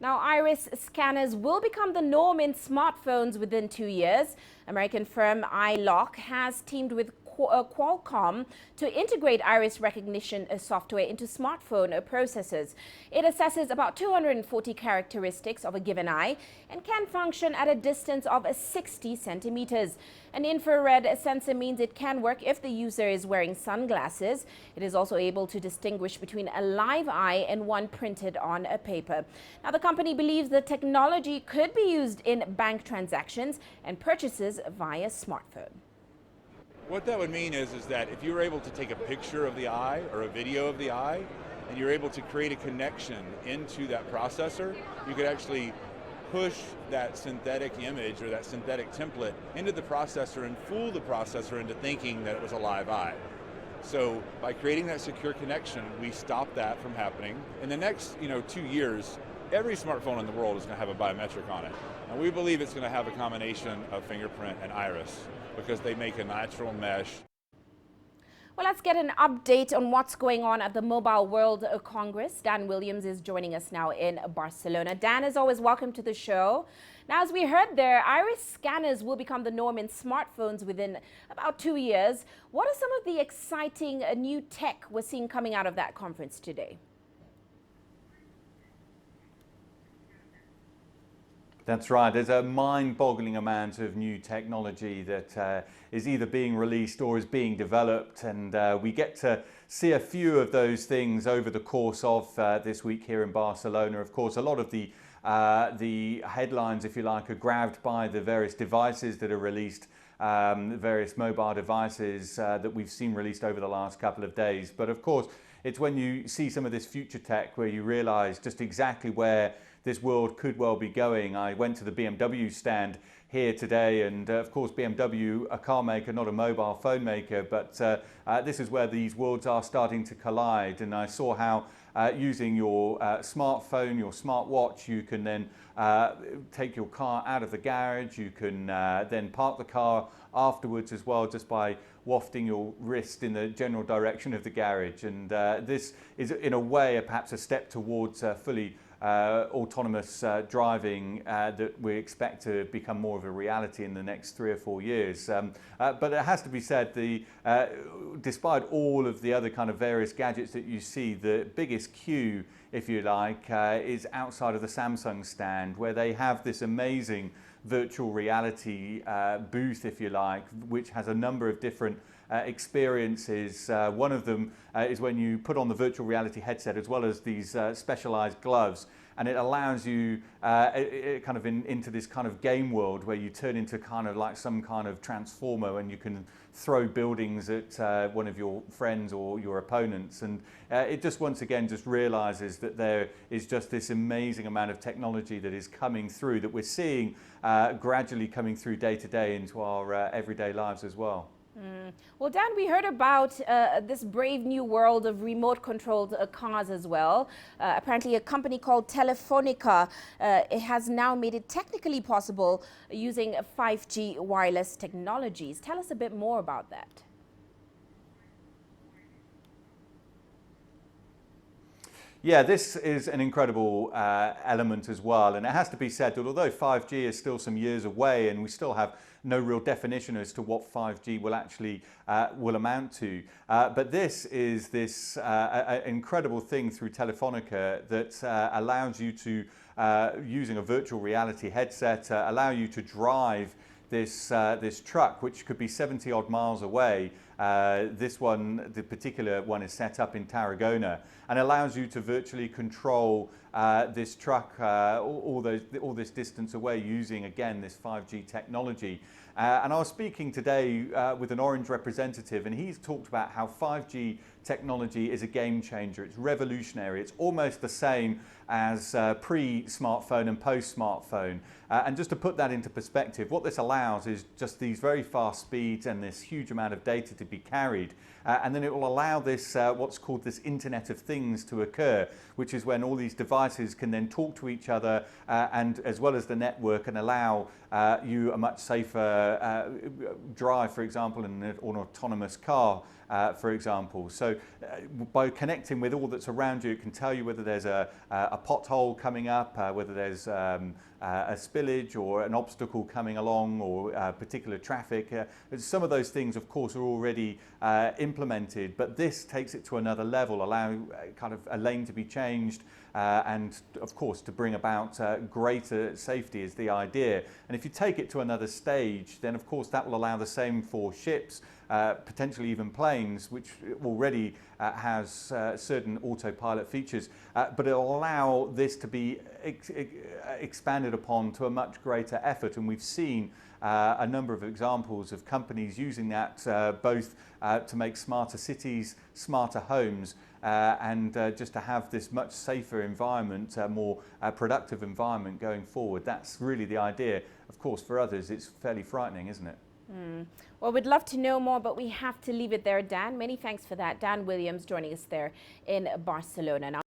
Now, iris scanners will become the norm in smartphones within 2 years. American firm Eyelock has teamed with Qualcomm to integrate iris recognition software into smartphone processors. It assesses about 240 characteristics of a given eye and can function at a distance of 60 centimeters. An infrared sensor means it can work if the user is wearing sunglasses. It is also able to distinguish between a live eye and one printed on a paper. Now, the company believes the technology could be used in bank transactions and purchases via smartphone. What that would mean is that if you were able to take a picture of the eye or a video of the eye, and you're able to create a connection into that processor, you could actually push that synthetic image or that synthetic template into the processor and fool the processor into thinking that it was a live eye. So by creating that secure connection, we stop that from happening. In the next 2 years, every smartphone in the world is going to have a biometric on it. And we believe it's going to have a combination of fingerprint and iris because they make a natural mesh. Well, let's get an update on what's going on at the Mobile World Congress. Dan Williams is joining us now in Barcelona. Dan, as always, welcome to the show. Now, as we heard there, iris scanners will become the norm in smartphones within about 2 years. What are some of the exciting new tech we're seeing coming out of that conference today? That's right. There's a mind-boggling amount of new technology that is either being released or is being developed, and we get to see a few of those things over the course of this week here in Barcelona. Of course, a lot of the headlines, if you like, are grabbed by the various devices that are released, various mobile devices that we've seen released over the last couple of days. But of course, it's when you see some of this future tech where you realize just exactly where this world could well be going. I went to the BMW stand here today, and of course BMW, a car maker, not a mobile phone maker, but this is where these worlds are starting to collide. And I saw how using your smartphone, your smartwatch, you can then take your car out of the garage. You can then park the car afterwards as well, just by wafting your wrist in the general direction of the garage. And this is in a way perhaps a step towards fully autonomous driving that we expect to become more of a reality in the next 3 or 4 years. But it has to be said, despite all of the other kind of various gadgets that you see, the biggest queue, if you like, is outside of the Samsung stand, where they have this amazing virtual reality booth, if you like, which has a number of different experiences. One of them is when you put on the virtual reality headset as well as these specialized gloves, and it allows you kind of into this kind of game world where you turn into kind of like some kind of transformer, and you can throw buildings at one of your friends or your opponents. And it just once again just realizes that there is just this amazing amount of technology that is coming through, that we're seeing gradually coming through day to day into our everyday lives as well. Well, Dan, we heard about this brave new world of remote-controlled cars as well. Apparently, a company called Telefonica it has now made it technically possible using 5G wireless technologies. Tell us a bit more about that. Yeah, this is an incredible element as well, and it has to be said that although 5G is still some years away and we still have no real definition as to what 5G will actually will amount to, but this is this incredible thing through Telefonica that allows you to, using a virtual reality headset, allow you to drive this truck, which could be 70 odd miles away. This one, the particular one, is set up in Tarragona and allows you to virtually control this truck all this distance away using, again, this 5G technology. And I was speaking today with an Orange representative, and he's talked about how 5G technology is a game changer. It's revolutionary. It's almost the same as pre-smartphone and post-smartphone. And just to put that into perspective, what this allows is just these very fast speeds and this huge amount of data to be carried. And then it will allow this, what's called this Internet of Things to occur, which is when all these devices can then talk to each other and as well as the network, and allow you a much safer drive, for example, in an autonomous car. for example. So by connecting with all that's around you, it can tell you whether there's a pothole coming up, whether there's a spillage or an obstacle coming along, or particular traffic. Some of those things, of course, are already implemented, but this takes it to another level, allowing kind of a lane to be changed, and of course to bring about greater safety is the idea. And if you take it to another stage, then of course that will allow the same for ships, potentially even planes, which already has certain autopilot features, but it will allow this to be expanded upon to a much greater effort. And we've seen a number of examples of companies using that both to make smarter cities, smarter homes, and just to have this much safer environment, more productive environment going forward. That's really the idea. Of course, for others, it's fairly frightening, isn't it? Well, we'd love to know more, but we have to leave it there, Dan. Many thanks for that. Dan Williams joining us there in Barcelona. Now,